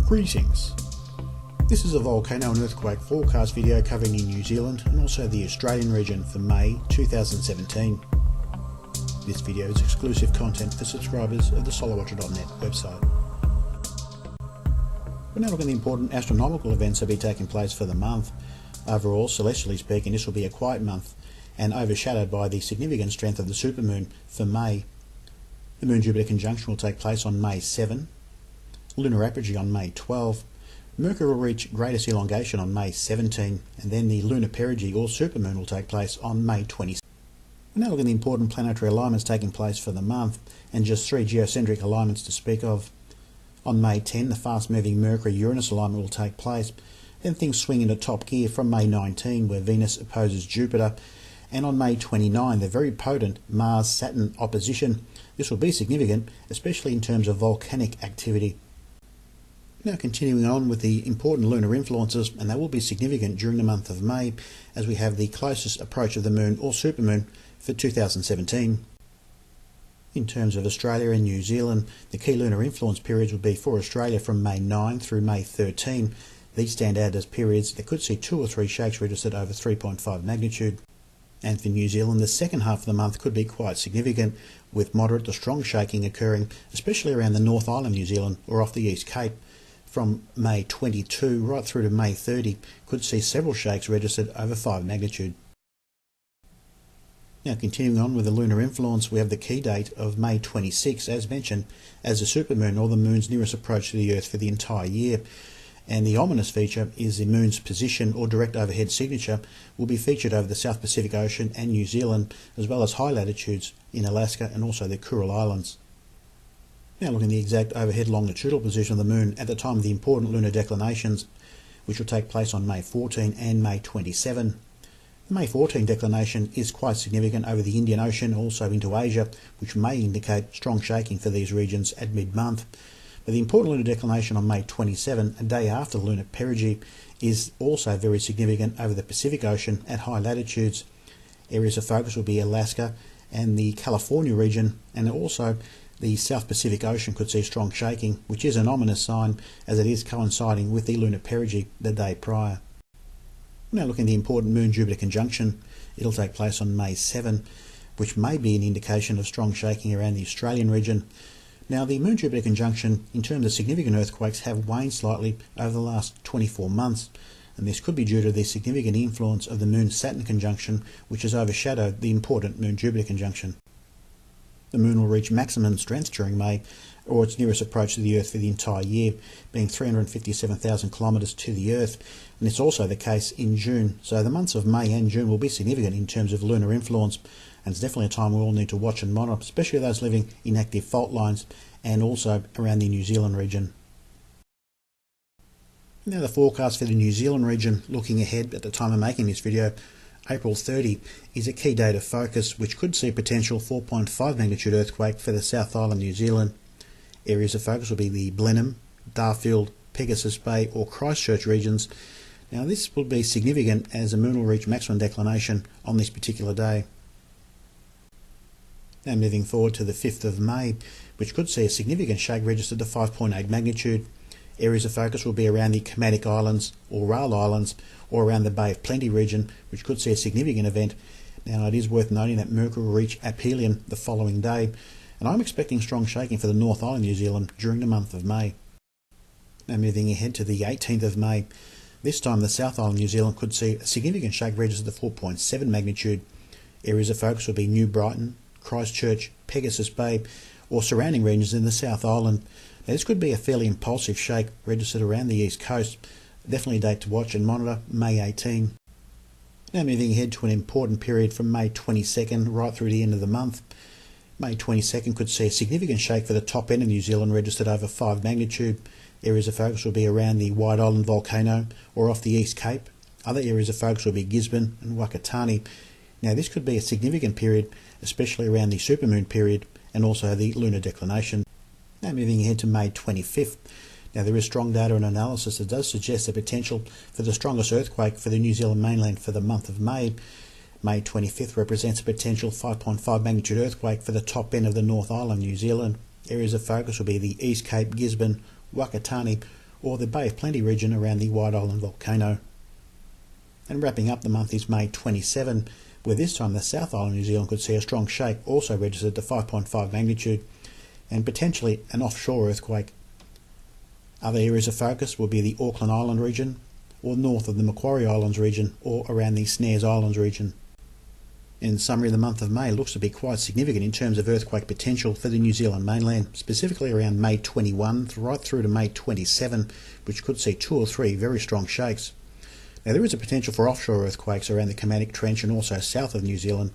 Greetings. This is a volcano and earthquake forecast video covering in New Zealand and also the Australian region for May 2017. This video is exclusive content for subscribers of the solarwatcher.net website. We're now looking at the important astronomical events that will be taking place for the month. Overall, celestially speaking, this will be a quiet month and overshadowed by the significant strength of the supermoon for May. The Moon-Jupiter conjunction will take place on May 7, lunar apogee on May 12, Mercury will reach greatest elongation on May 17, and then the lunar perigee or supermoon will take place on May 20. We're now looking at the important planetary alignments taking place for the month, and just 3 geocentric alignments to speak of. On May 10, the fast-moving Mercury-Uranus alignment will take place. Then things swing into top gear from May 19, where Venus opposes Jupiter, and on May 29, the very potent Mars-Saturn opposition. This will be significant, especially in terms of volcanic activity. Now continuing on with the important lunar influences, and they will be significant during the month of May as we have the closest approach of the moon or supermoon for 2017. In terms of Australia and New Zealand, the key lunar influence periods will be for Australia from May 9 through May 13. These stand out as periods that could see 2 or 3 shakes registered over 3.5 magnitude. And for New Zealand, the second half of the month could be quite significant, with moderate to strong shaking occurring, especially around the North Island New Zealand or off the East Cape. From May 22 right through to May 30 could see several shakes registered over 5 magnitude. Now continuing on with the lunar influence, we have the key date of May 26 as mentioned as the supermoon or the moon's nearest approach to the Earth for the entire year. And the ominous feature is the moon's position or direct overhead signature will be featured over the South Pacific Ocean and New Zealand, as well as high latitudes in Alaska and also the Kuril Islands. Now looking at the exact overhead longitudinal position of the moon at the time of the important lunar declinations, which will take place on May 14 and May 27. The May 14 declination is quite significant over the Indian Ocean, also into Asia, which may indicate strong shaking for these regions at mid-month. But the important lunar declination on May 27, a day after the lunar perigee, is also very significant over the Pacific Ocean at high latitudes. Areas of focus will be Alaska and the California region, and also the South Pacific Ocean could see strong shaking, which is an ominous sign as it is coinciding with the lunar perigee the day prior. Now looking at the important Moon-Jupiter conjunction, it'll take place on May 7, which may be an indication of strong shaking around the Australian region. Now the Moon-Jupiter conjunction in terms of significant earthquakes have waned slightly over the last 24 months, and this could be due to the significant influence of the Moon-Saturn conjunction, which has overshadowed the important Moon-Jupiter conjunction. The moon will reach maximum strength during May, or its nearest approach to the Earth for the entire year, being 357,000 kilometres to the Earth, and it's also the case in June. So the months of May and June will be significant in terms of lunar influence, and it's definitely a time we all need to watch and monitor, especially those living in active fault lines and also around the New Zealand region. Now the forecast for the New Zealand region, looking ahead at the time of making this video, April 30 is a key date of focus which could see a potential 4.5 magnitude earthquake for the South Island, New Zealand. Areas of focus will be the Blenheim, Darfield, Pegasus Bay or Christchurch regions. Now this will be significant as the moon will reach maximum declination on this particular day. Now moving forward to the 5th of May, which could see a significant shake registered to 5.8 magnitude. Areas of focus will be around the Kermadec Islands or Rail Islands or around the Bay of Plenty region, which could see a significant event. Now it is worth noting that Mercury will reach aphelion the following day, and I'm expecting strong shaking for the North Island New Zealand during the month of May. Now moving ahead to the 18th of May, this time the South Island New Zealand could see a significant shake registered to 4.7 magnitude. Areas of focus will be New Brighton, Christchurch, Pegasus Bay or surrounding regions in the South Island. Now, this could be a fairly impulsive shake registered around the east coast. Definitely a date to watch and monitor, May 18. Now moving ahead to an important period from May 22nd right through the end of the month. May 22nd could see a significant shake for the top end of New Zealand registered over 5 magnitude. Areas of focus will be around the White Island volcano or off the East Cape. Other areas of focus will be Gisborne and Wakatani. Now this could be a significant period, especially around the supermoon period and also the lunar declination. Now moving ahead to May 25th. Now there is strong data and analysis that does suggest the potential for the strongest earthquake for the New Zealand mainland for the month of May. May 25th represents a potential 5.5 magnitude earthquake for the top end of the North Island, New Zealand. Areas of focus will be the East Cape, Gisborne, Wakatani or the Bay of Plenty region around the White Island volcano. And wrapping up the month is May 27, where this time the South Island of New Zealand could see a strong shake, also registered to 5.5 magnitude, and potentially an offshore earthquake. Other areas of focus will be the Auckland Island region, or north of the Macquarie Islands region, or around the Snares Islands region. In summary, the month of May looks to be quite significant in terms of earthquake potential for the New Zealand mainland, specifically around May 21 right through to May 27, which could see 2 or 3 very strong shakes. Now, there is a potential for offshore earthquakes around the Kermadec Trench and also south of New Zealand.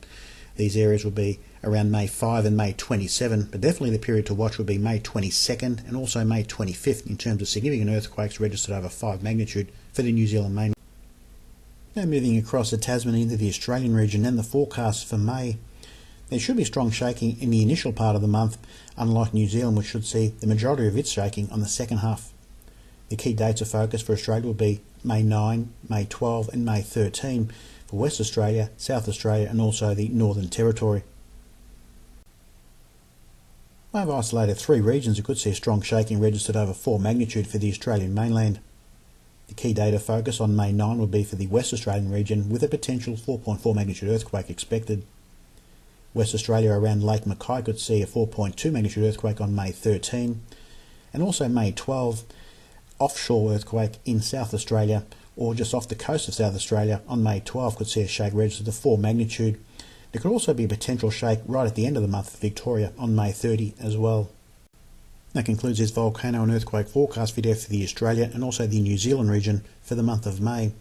These areas will be around May 5 and May 27, but definitely the period to watch will be May 22nd and also May 25th in terms of significant earthquakes registered over 5 magnitude for the New Zealand mainland. Now moving across the Tasman into the Australian region and the forecast for May. There should be strong shaking in the initial part of the month, unlike New Zealand, which should see the majority of its shaking on the second half. The key dates of focus for Australia will be May 9, May 12 and May 13 for West Australia, South Australia and also the Northern Territory. I've isolated 3 regions that could see a strong shaking registered over 4 magnitude for the Australian mainland. The key date of focus on May 9 will be for the West Australian region with a potential 4.4 magnitude earthquake expected. West Australia around Lake Mackay could see a 4.2 magnitude earthquake on May 13 and also May 12 offshore earthquake in South Australia or just off the coast of South Australia on May 12 could see a shake registered to 4 magnitude. There could also be a potential shake right at the end of the month for Victoria on May 30 as well. That concludes this volcano and earthquake forecast video for the Australia and also the New Zealand region for the month of May.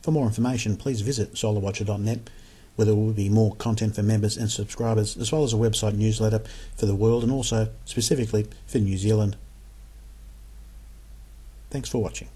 For more information, please visit solarwatcher.net, where there will be more content for members and subscribers, as well as a website newsletter for the world and also specifically for New Zealand. Thanks for watching.